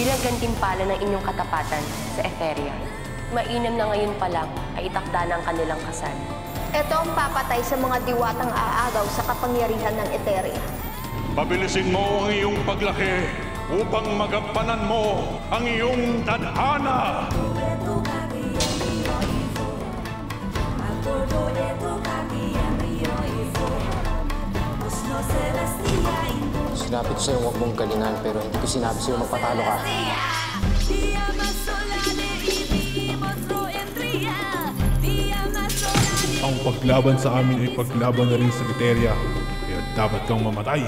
bilang gantimpala ng inyong katapatan sa Etheria. Mainam na ngayon pa lang ay itakda na ang kanilang kasal. Ito ang papatay sa mga diwatang aagaw sa kapangyarihan ng Etheria. Pabilisin mo ang iyong paglaki upang magampanan mo ang iyong tadhana. Sinabi ko sa'yo huwag mong galingan, pero hindi ko sinabi sa'yo magpatalo ka. Ang paglaban sa amin ay paglaban na rin sa Etheria, kaya dapat kang mamatay.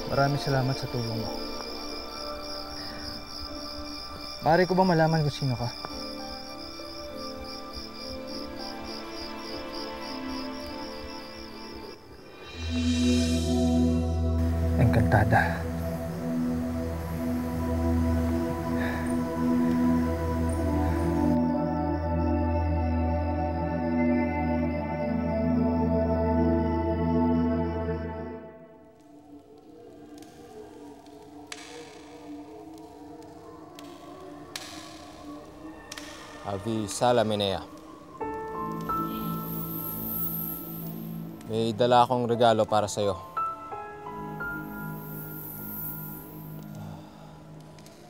Maraming salamat sa tulong mo. Maaari ko ba malaman kung sino ka? Encantada. Avisala, Minea. May dala akong regalo para sa'yo.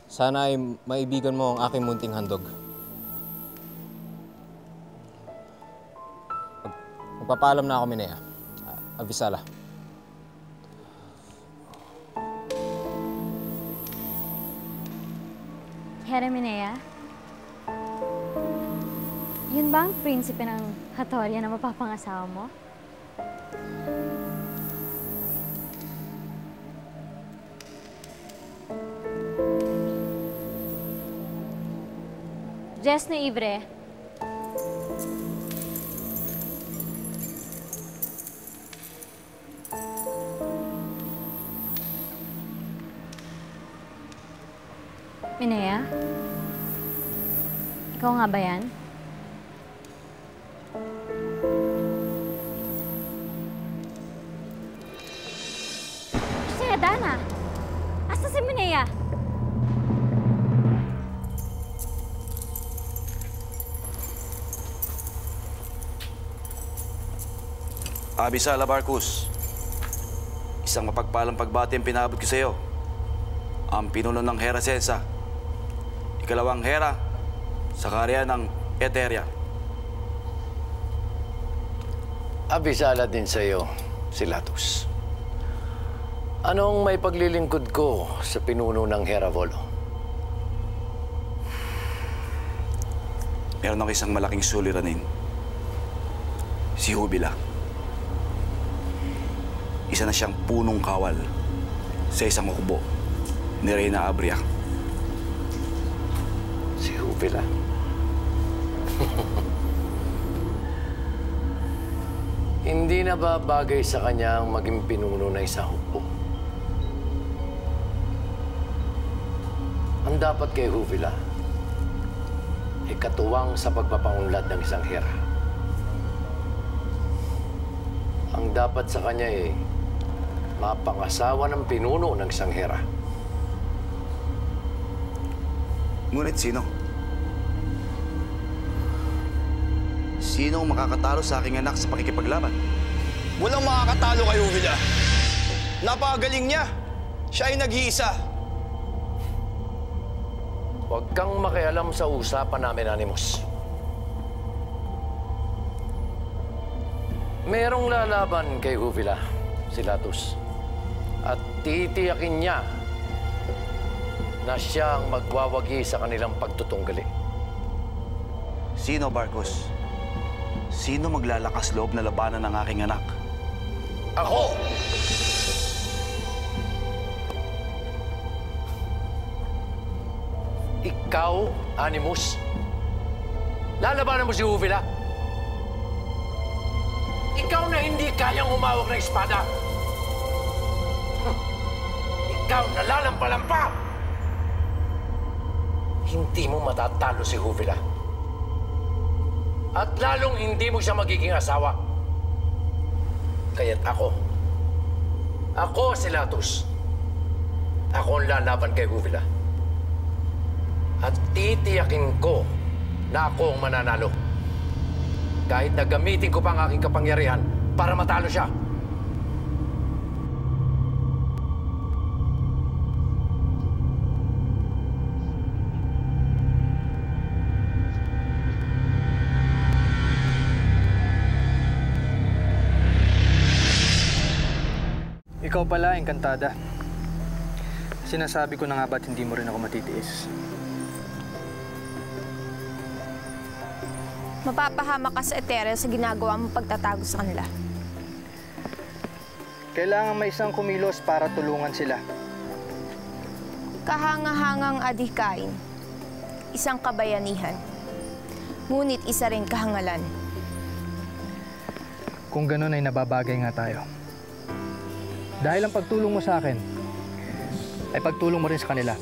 Sana ay maibigan mo ang aking munting handog. Magpapaalam na ako, Minea. Avisala. Hera Minea? Yun ba ang prinsipe ng Hatoria na mapapangasawa mo? Jess na Ibre. Minea? Ikaw nga ba yan? Dana, asa si Minea? Avisala Barcus, isang mapagpalang pagbati ang pinabot ko sa iyo. Ang pinuno ng Hera Sensa, ikalawang Hera sa kaharian ng Etheria. Avisala din sa iyo, Silatus. Anong may paglilingkod ko sa pinuno ng Heravolo? Meron ako isang malaking suliranin. Si Jubila. Isa na siyang punong kawal sa isang hukbo ni Reyna Abria. Si Jubila? Hindi na ba bagay sa kanya ang maging pinuno ng isang hukbo? Ang dapat kay Jubila ay katuwang sa pagpapaunlad ng isang Hera. Ang dapat sa kanya ay mapangasawa ng pinuno ng isang Hera. Ngunit sino? Sino ang makakatalo sa aking anak sa pakikipaglaban? Walang makakatalo kay Jubila. Napakagaling niya. Siya ay nag-iisa. Huwag kang makialam sa usapan namin, Animus. Merong lalaban kay Uvila, si Latus. At titiyakin niya na siya ang magwawagi sa kanilang pagtutunggali. Sino, Barkus? Sino maglalakas loob na labanan ng aking anak? Ako! Ikaw, Animus? Lalabanan mo si Uvila? Ikaw na hindi kayang humawak ng espada. Ikaw na lalampa-lampa. Hindi mo matatalo si Uvila. At lalong hindi mo siya magiging asawa. Kaya't ako si Latus. Ako ang lalaban kay Uvila. At titiyakin ko na ako ang mananalo. Kahit na gamitin ko pa ang aking kapangyarihan para matalo siya. Ikaw pala, Encantada. Sinasabi ko na nga ba't hindi mo rin ako matitiis? Mapapahama ka sa Etheria sa ginagawa mong pagtatago sa kanila. Kailangan may isang kumilos para tulungan sila. Kahanga-hangang adhikain, isang kabayanihan. Ngunit isa rin kahangalan. Kung ganun ay nababagay nga tayo. Dahil ang pagtulong mo sa akin, ay pagtulong mo rin sa kanila.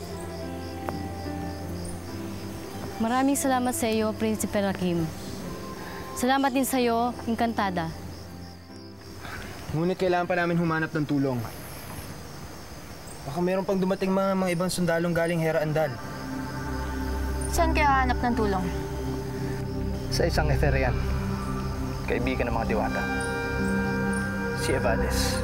Maraming salamat sa iyo, Prinsipe Rakim. Salamat din sa iyo, Encantada. Ngunit kailangan pa namin humanap ng tulong. Baka meron pang dumating mga ibang sundalong galing Hera Andal. Saan kayo hahanap ng tulong? Sa isang Etherian, kaibigan ng mga diwata. Si Evades.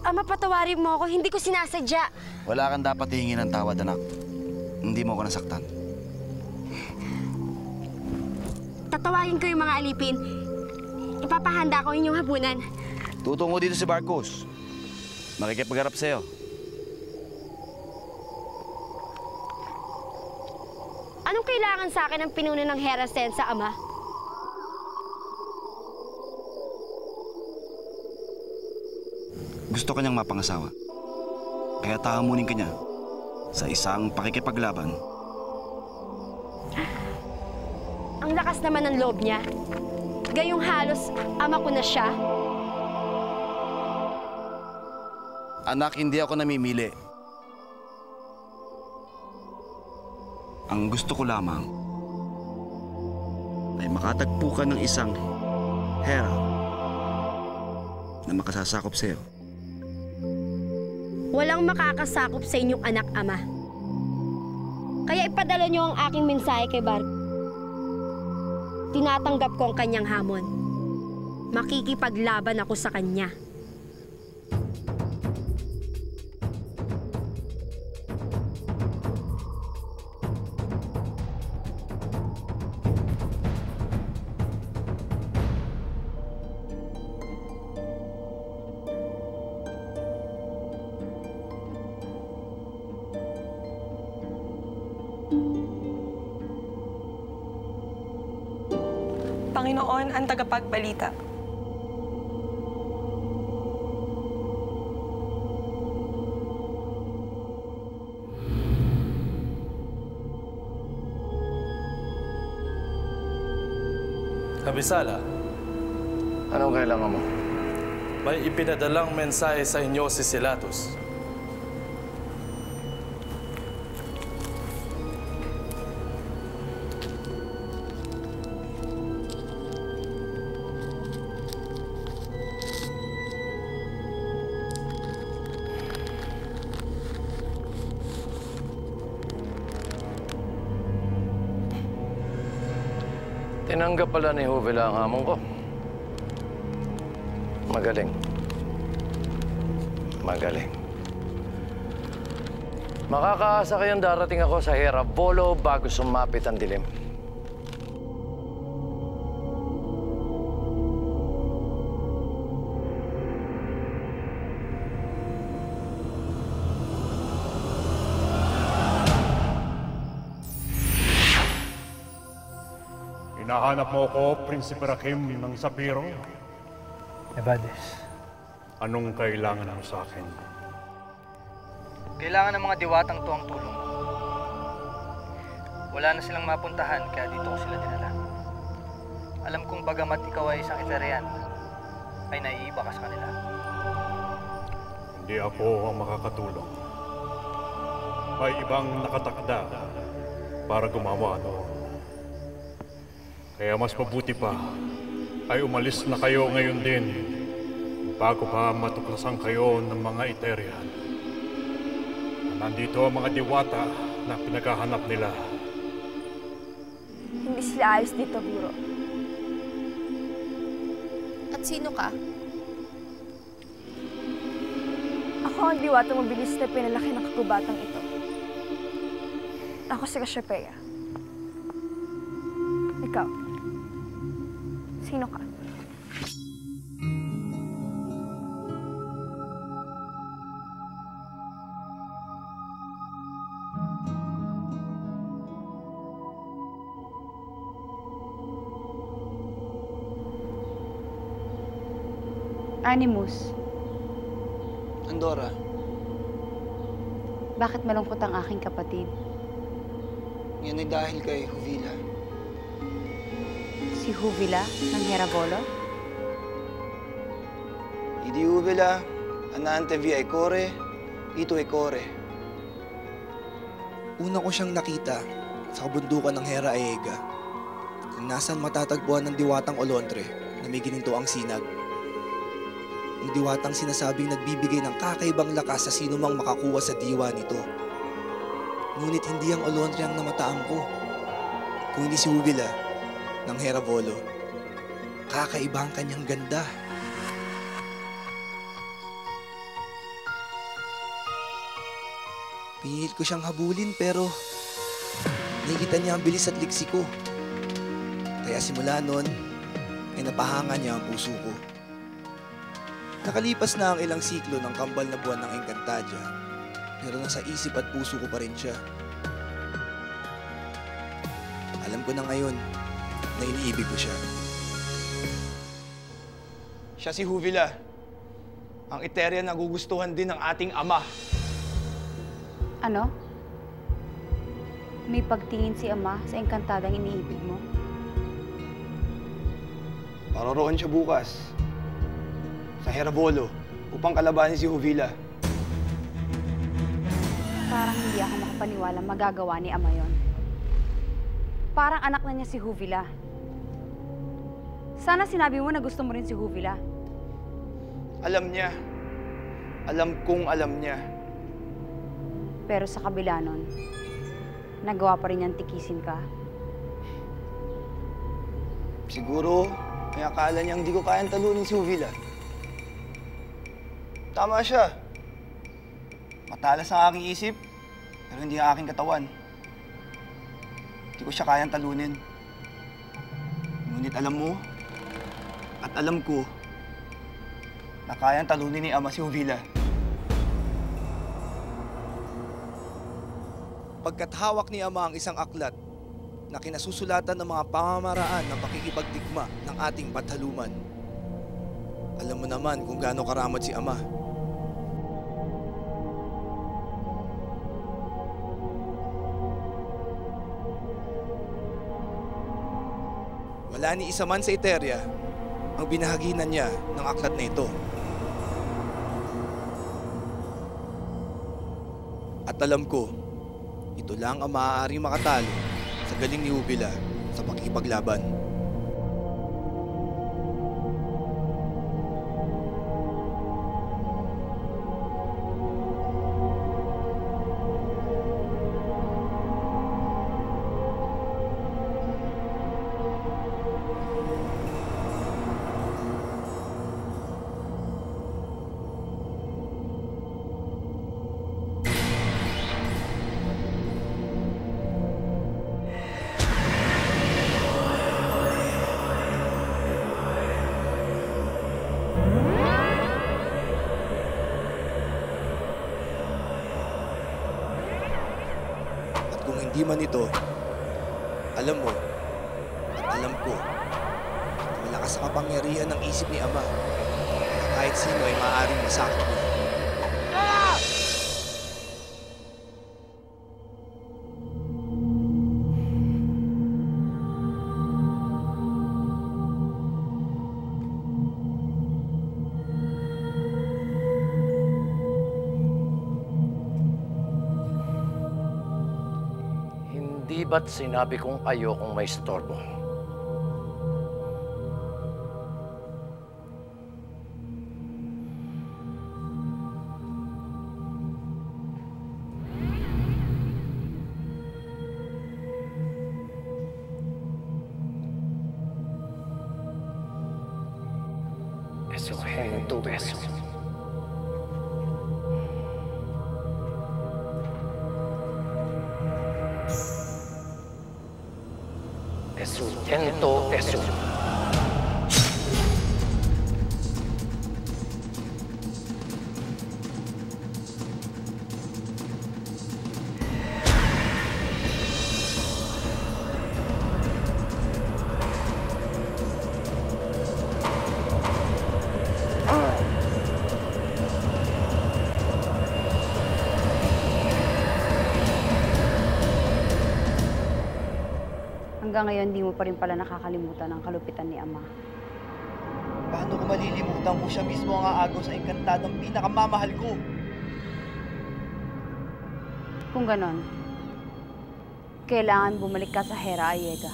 Ama, patawarin mo ako. Hindi ko sinasadya. Wala kang dapat hihingi ng tawad, anak. Hindi mo ako nasaktan. Tatawagin ko yung mga alipin. Ipapahanda ko inyong hapunan. Tutungo dito si Barkus. Makikipagharap sa'yo. Anong kailangan sa akin ng pinuno ng Hera Sensa, Ama? Gusto kanyang mapangasawa. Kaya tahamunin ka niya sa isang pakikipaglaban. Ang lakas naman ng loob niya. Gayong halos ama ko na siya. Anak, hindi ako namimili. Ang gusto ko lamang ay makatagpo ka ng isang Hera na makasasakop sa'yo. Walang makakasakop sa inyong anak, Ama. Kaya ipadala niyo ang aking mensahe kay Bar. Tinatanggap ko ang kanyang hamon. Makikipaglaban ako sa kanya. Panginoon ang tagapagbalita. Abisala, anong kailangan mo? may ipinadalang mensahe sa inyo si Silatus. Tinanggap pala ni Juvila ang hamon ko. Magaling. Magaling. Makakaasa kayang darating ako sa Herabolo bago sumapit ang dilim. Hinahanap mo ko, Prinsipe Rakim ng Sapiro? Evades, Anong kailangan mo sa akin? kailangan ng mga diwatang to ang tulong. Wala na silang mapuntahan, kaya dito ko sila dinala. Alam kong bagamat ikaw ay isang Epherian, ay naiiba ka sa kanila. Hindi ako ang makakatulong. May ibang nakatakda para gumawa noon. Kaya mas mabuti pa ay umalis na kayo ngayon din bago pa matuklasan kayo ng mga Eterian. Nandito ang mga diwata na pinaghahanap nila. Hindi sila ayos dito, Guro. At sino ka? Ako ang diwata mabilis na pinalaki ng kagubatang ito. Ako si Cassiopeia. Ikaw, sino ka? Animus, Andorra, bakit malungkot ang aking kapatid? yan ay dahil kay Juvila. Si Juvila ng Herabolo? Idi Juvila, anante via Ecore, ito Ecore. Una ko siyang nakita sa kabundukan ng Hera Aega, kung nasan matatagpuan ng diwatang Olondre na may gininto ang sinag. Ang diwatang sinasabing nagbibigay ng kakaibang lakas sa sino mang makakuha sa diwa nito. Ngunit hindi ang Olondre ang namataan ko, kung hindi si Juvila ng Herabolo. Kakaiba ang kanyang ganda. Pinilit ko siyang habulin pero nakikita niya ang bilis at liksi ko. Kaya simula noon ay napahanga niya ang puso ko. Nakalipas na ang ilang siklo ng kambal na buwan ng Encantadia, pero nasa isip at puso ko pa rin siya. Alam ko na ngayon na iniibig ko siya. Siya si Juvila, ang Eterian na gugustuhan din ng ating ama. Ano? May pagtingin si Ama sa Encantadang iniibig mo? Paroroon siya bukas sa Herabolo upang kalabanin si Juvila. Parang hindi ako makapaniwala magagawa ni Ama yon. Parang anak na niya si Juvila. Sana sinabi mo na gusto mo rin si Juvila. Alam niya. Alam kong alam niya. Pero sa kabila nun, nagawa pa rin niyang tikisin ka. Siguro, may akala niyang di ko kayang talunin si Juvila. Tama siya. Matalas ang aking isip, pero hindi ang aking katawan. Hindi ko siya kayang talunin. Ngunit alam mo, at alam ko, na kayang talunin ni Ama si Juvila. Pagkat hawak ni Ama ang isang aklat na kinasusulatan ng mga pamamaraan ng pakikipagdigma ng ating pathaluman. Alam mo naman kung gaano karamad si Ama. Wala ni isa man sa Eteria ang binahaginan niya ng aklat na ito. At alam ko, ito lang ang maaaring makatalo sa galing ni Juvila sa pakikipaglaban. Hindi man ito, alam mo at alam ko na malakas sa kapangyarihan ng isip ni Ama na kahit sino ay maaaring masakit niya. Di ba't sinabi kong ayokong may istorbo? Eso, gente, eso. Eso. Hanggang ngayon, di mo pa rin pala nakakalimutan ang kalupitan ni Ama. Paano ko malilimutan kung siya mismo ang aagaw sa engkantadong pinakamamahal ko? Kung ganon, kailangan bumalik ka sa Hera Ayega.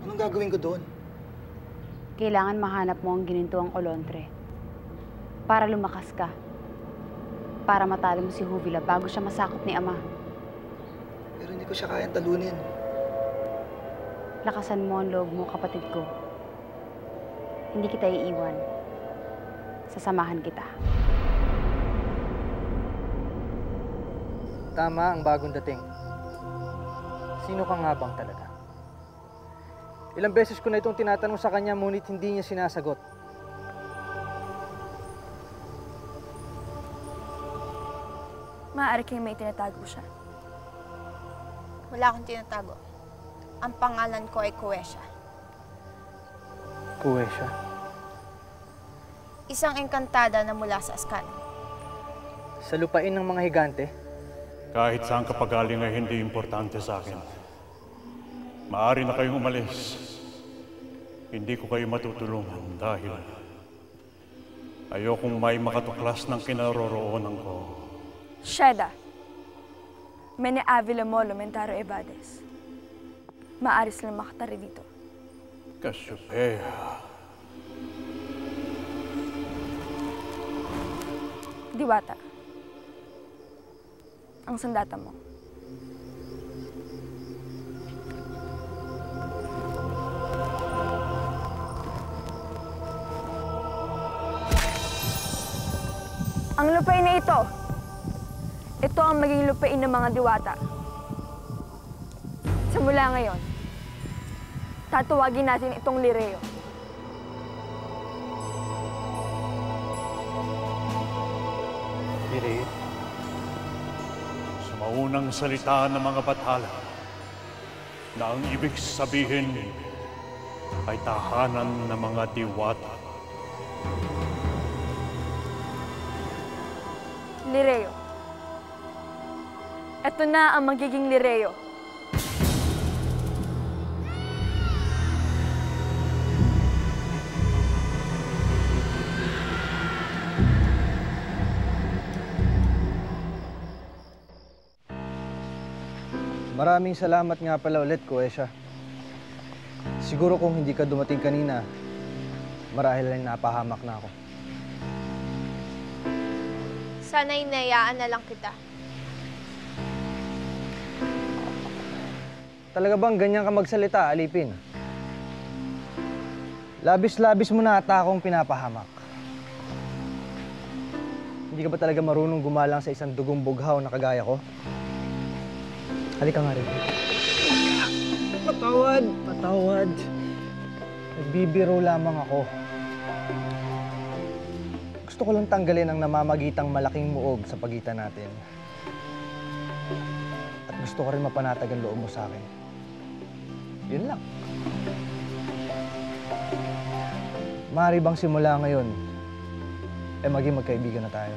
Anong gagawin ko doon? Kailangan mahanap mo ang ginintuang Olontre para lumakas ka. Para matalo mo si Juvila bago siya masakop ni Ama. Pero hindi ko siya kayang talunin. Lakasan mo ang loob mo, kapatid ko. Hindi kita iiwan. Sasamahan kita. Tama ang bagong dating. Sino ka nga bang talaga? Ilang beses ko na itong tinatanong sa kanya, ngunit hindi niya sinasagot. Maaari kayong may tinatago siya. Wala akong tinatago. Ang pangalan ko ay Kuwesha. Kuwesha? Isang engkantada na mula sa Ascan. Sa lupain ng mga higante? Kahit saan kapagaling ay hindi importante sa akin. Maaari na kayong umalis. Hindi ko kayo matutulungan dahil ayokong may makatuklas ng kinaroroonan ko. Sheda, Mene Avila Molo Mentaro Evades. Maaari silang makatari dito. Cassiopeia. Diwata. Ang sandata mo. Ang lupain na ito ang maging lupain ng mga diwata. Simula ngayon, tatawagin natin itong Lireo. Lireo? Sa maunang salita ng mga bathala na ang ibig sabihin ay tahanan ng mga diwata. Lireo. Ito na ang magiging Lireo. Maraming salamat nga pala ulit, Kuwesha. Siguro kung hindi ka dumating kanina, marahil ay napahamak na ako. Sana'y nayaan na lang kita. Talaga bang ganyan ka magsalita, Alipin? Labis-labis mo na ata akong pinapahamak. Hindi ka ba talaga marunong gumalang sa isang dugong bughaw na kagaya ko? Halika nga rin. Patawad! Patawad! Nagbibiro lamang ako. Gusto ko lang tanggalin ang namamagitang malaking muog sa pagitan natin. At gusto ko rin mapanatag ang loob mo sa akin. Yun lang. Maaari bang simula ngayon, maging magkaibigan na tayo?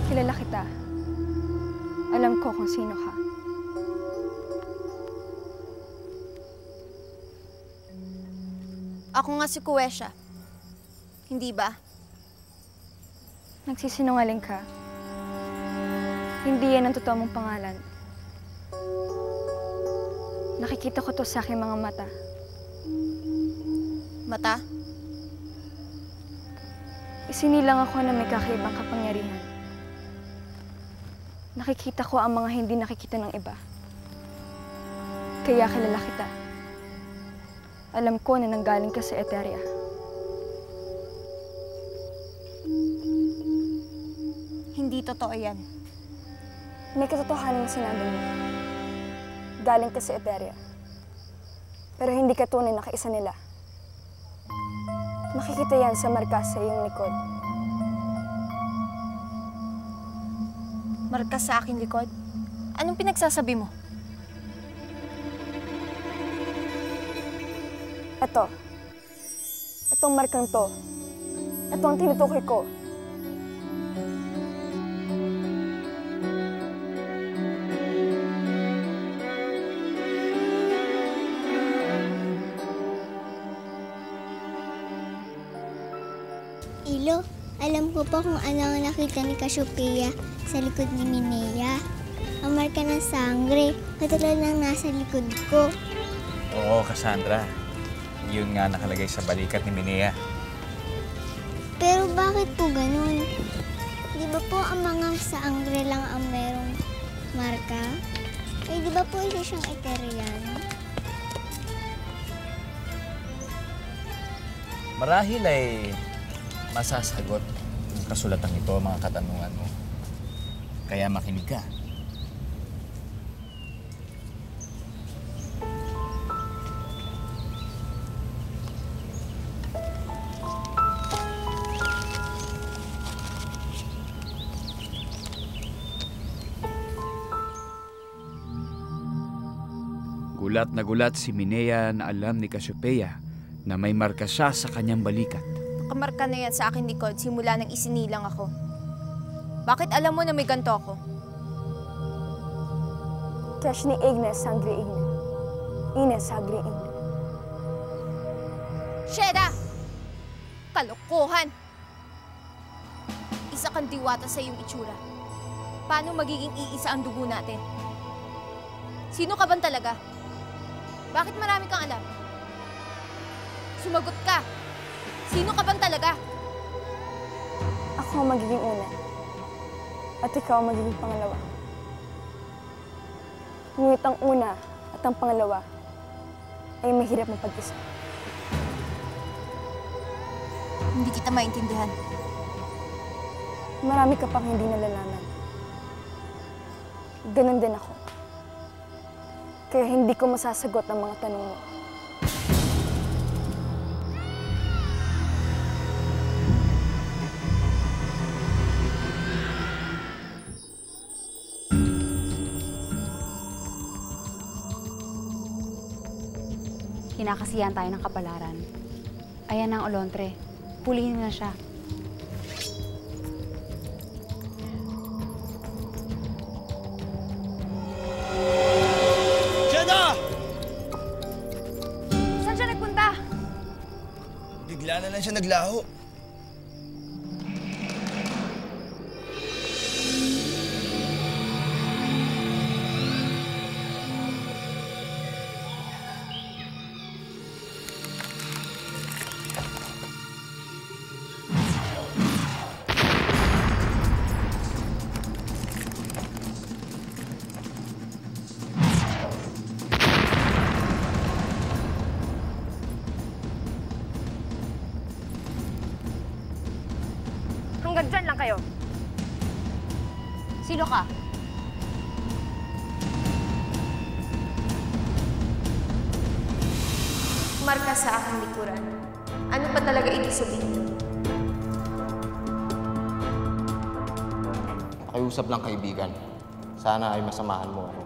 Kilala kita. Alam ko kung sino ka. Ako nga si Kuwesha. Hindi ba? Nagsisinungaling ka. Hindi yan ang totoo mong pangalan. Nakikita ko to sa aking mga mata. Mata? Isinilang ako na may kakaibang kapangyarihan. Nakikita ko ang mga hindi nakikita ng iba. Kaya kilala kita. Alam ko na nanggaling ka sa Eteria. Hindi totoo yan. May katotohanan na sinabi mo. Galing ka sa Eteria. Pero hindi ka tunay na kaisa nila. Makikita yan sa marka sa iyong likod. Marka sa aking likod? Anong pinagsasabi mo? Ito. Itong markang to. Ito ang tinutukoy ko. Ilo, alam ko po kung ano ang nakita ni Cassiopeia sa likod ni Minea. Ang marka ng sangre, katulad ng nasa likod ko. Oo, Cassandra. Yun nga nakalagay sa balikat ni Minea. Pero bakit po ganun? Di ba po ang mga sangre lang ang merong marka? Eh, di ba po isa siyang Eteriano? Marahil ay masasagot ang kasulatan ito, mga katanungan mo. Kaya makinig ka. Gulat na gulat si Minea na alam ni Cassiopeia na may marka siya sa kanyang balikat. Nakamarka na yan sa aking likod simula nang isinilang ako. Bakit alam mo na may ganito ako? Cash ni Ignes Sangre Igne. Ines Sangre Igne. Sheda! Kalokohan! Isa kang diwata sa iyong itsura. Paano magiging iisa ang dugo natin? Sino ka ban talaga? Bakit marami kang alam? Sumagot ka! Sino ka ban talaga? Ako ang magiging una. At ikaw ang magiging pangalawa. Ngunit ang una at ang pangalawa ay mahirap mapag-isa. Hindi kita maintindihan. Marami ka pang hindi nalalaman. Ganun din ako. Kaya hindi ko masasagot ang mga tanong mo. Kinakasiyahan tayo ng kapalaran. Ayan ang Olontre. Pulihin na siya. Kailan siya naglaho? Hanggang dyan lang kayo. Sino ka? Marka sa aking likuran. Ano pa talaga ibig sabihin? Pakiusap lang, kaibigan. Sana ay masamahan mo ako.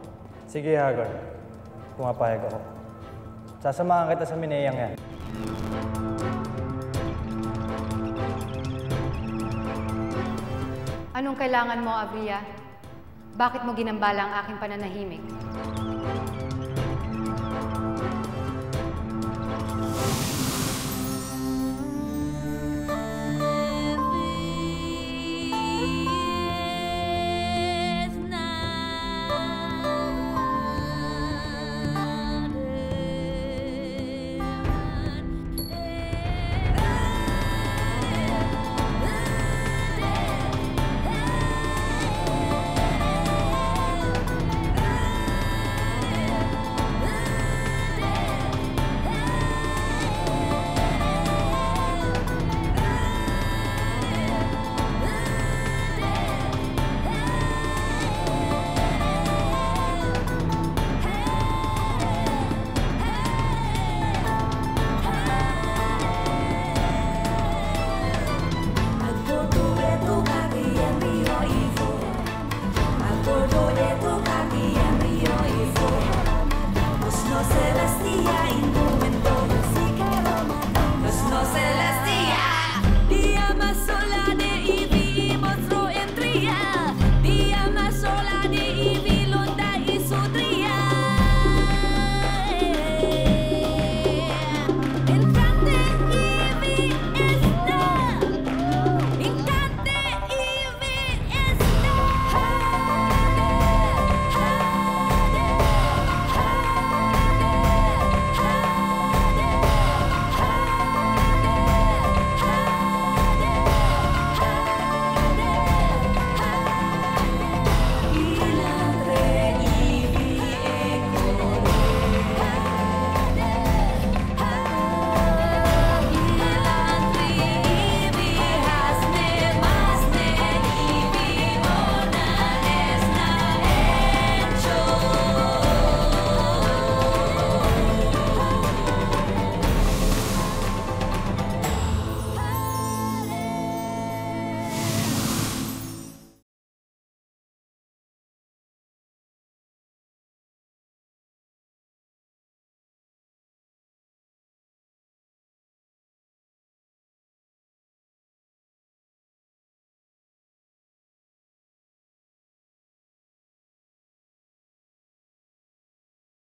Sige, Hagar. Pumapayag ako. Sasamahan kita sa Mineyang yan. Anong kailangan mo, Avria? Bakit mo ginambala ang aking pananahimik? Celestia